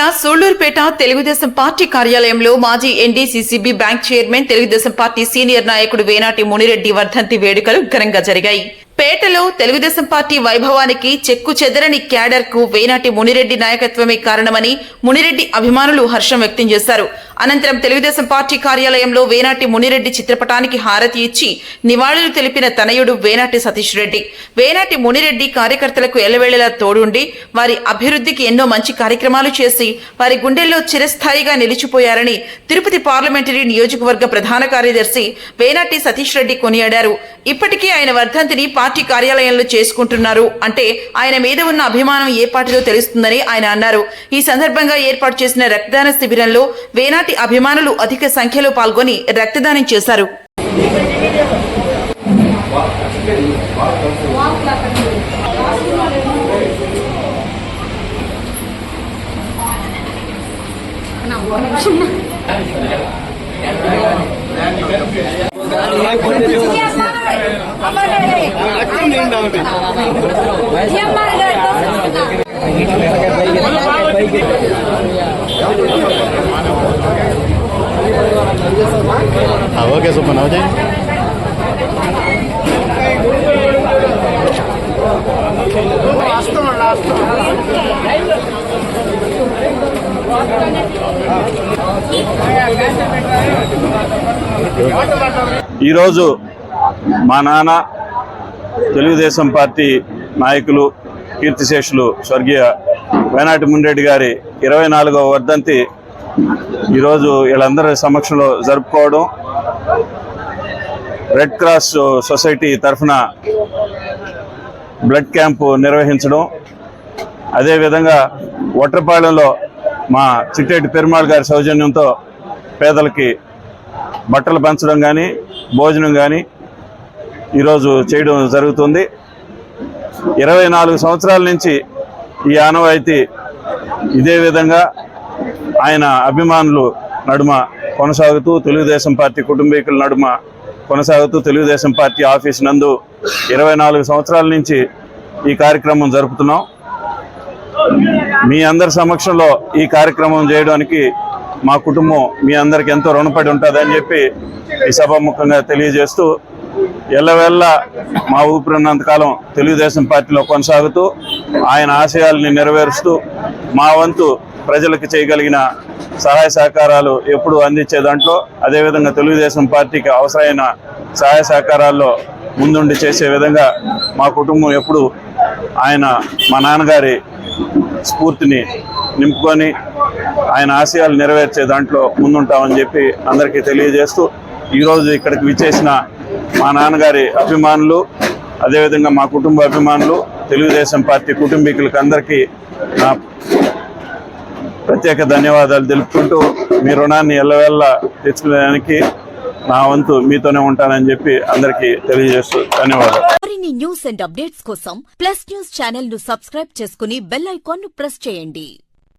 జిల్లా సూళ్లూరుపేట తెలుగుదేశం పార్టీ కార్యాలయంలో మాజీ NDCCB bank chairman Telugu Desam party senior నాయకుడు వేనాటి మునిరెడ్డి వర్ధంతి వేడుకలు ఘనంగా జరిగాయి. పేటలో తెలుగుదేశం పార్టీ వైభవానికి చెక్కు చెదరని క్యాడర్ కు వేనాటి మునిరెడ్డి నాయకత్వమే కారణమని మునిరెడ్డి అభిమానులు హర్షం వ్యక్తం చేశారు. అనంతరం తెలుగుదేశం పార్టీ కార్యాలయంలో వేనాటి మునిరెడ్డి చిత్రపటానికి హారతి ఇచ్చి నివాళులు తెలిపిన తనయుడు వేనాటి సతీష్ రెడ్డి, వేనాటి మునిరెడ్డి కార్యకర్తలకు ఎల్లవేళలా తోడుండి వారి అభివృద్ధికి ఎన్నో మంచి కార్యక్రమాలు చేసి వారి గుండెల్లో చిరస్థాయిగా నిలిచిపోయారని తిరుపతి పార్లమెంటరీ నియోజకవర్గ ప్రధాన కార్యదర్శి వేనాటి సతీష్ రెడ్డి కొనియాడారు. ఇప్పటికీ ఆయన వర్ధంతిని పార్టీ కార్యాలయంలో చేసుకుంటున్నారు అంటే ఆయన మీద ఉన్న అభిమానం ఏ పార్టీలో తెలుస్తుందని ఆయన అన్నారు. ఈ సందర్భంగా ఏర్పాటు చేసిన రక్తదాన శిబిరంలో వేనాటి అభిమానులు అధిక సంఖ్యలో పాల్గొని రక్తదానం చేశారు. ఓకే సూపర్ అవుతాయి. ఈరోజు మా నాన్న తెలుగుదేశం పార్టీ నాయకులు కీర్తిశేషులు స్వర్గీయ వేనాటి మునిరెడ్డి గారి 24వ వర్ధంతి ఈరోజు వీళ్ళందరి సమక్షంలో జరుపుకోవడం, రెడ్ క్రాస్ సొసైటీ తరఫున బ్లడ్ క్యాంపు నిర్వహించడం, అదేవిధంగా ఒట్రపాలెంలో మా చిట్టేటి పెరుమాళ్ గారి సౌజన్యంతో పేదలకి బట్టలు పంచడం కానీ భోజనం కానీ ఈరోజు చేయడం జరుగుతుంది. 24 సంవత్సరాల నుంచి ఈ ఆనవాయితీ ఇదే విధంగా ఆయన అభిమానులు నడుమ కొనసాగుతూ, తెలుగుదేశం పార్టీ కుటుంబీకుల నడుమ కొనసాగుతూ, తెలుగుదేశం పార్టీ ఆఫీస్ నందు 24 సంవత్సరాల నుంచి ఈ కార్యక్రమం జరుపుతున్నాం. మీ అందరి సమక్షంలో ఈ కార్యక్రమం చేయడానికి మా కుటుంబం మీ అందరికి ఎంతో రుణపడి ఉంటుందని చెప్పి ఈ సభాముఖంగా తెలియజేస్తూ, ఎల్లవేళ్ళ మా ఊపిరినంతకాలం తెలుగుదేశం పార్టీలో కొనసాగుతూ ఆయన ఆశయాల్ని నెరవేరుస్తూ మా వంతు ప్రజలకు చేయగలిగిన సహాయ సహకారాలు ఎప్పుడు అందించే దాంట్లో, అదేవిధంగా తెలుగుదేశం పార్టీకి అవసరమైన సహాయ సహకారాల్లో ముందుండి చేసే విధంగా మా కుటుంబం ఎప్పుడు ఆయన మా నాన్నగారి స్ఫూర్తిని నింపుకొని ఆయన ఆశయాలు నెరవేర్చే దాంట్లో ముందుంటామని చెప్పి అందరికీ తెలియజేస్తూ, ఈరోజు ఇక్కడికి విచ్చేసిన మా నాన్నగారి అభిమానులు, అదేవిధంగా మా కుటుంబ అభిమానులు, తెలుగుదేశం పార్టీ కుటుంబీకులకి అందరికీ నా ప్రత్యేక ధన్యవాదాలు తెలుపుకుంటూ, మీ రుణాన్ని ఎల్లవేళ్ళ తెచ్చుకోవడానికి నా వంతు మీతోనే ఉంటానని చెప్పి అందరికీ తెలియజేస్తూ ధన్యవాదాలు. మరిన్ని న్యూస్ అండ్ అప్డేట్స్ కోసం ప్లస్ న్యూస్ ఛానల్ ను సబ్స్క్రైబ్ చేసుకుని బెల్ ఐకాన్ ను ప్రెస్ చేయండి.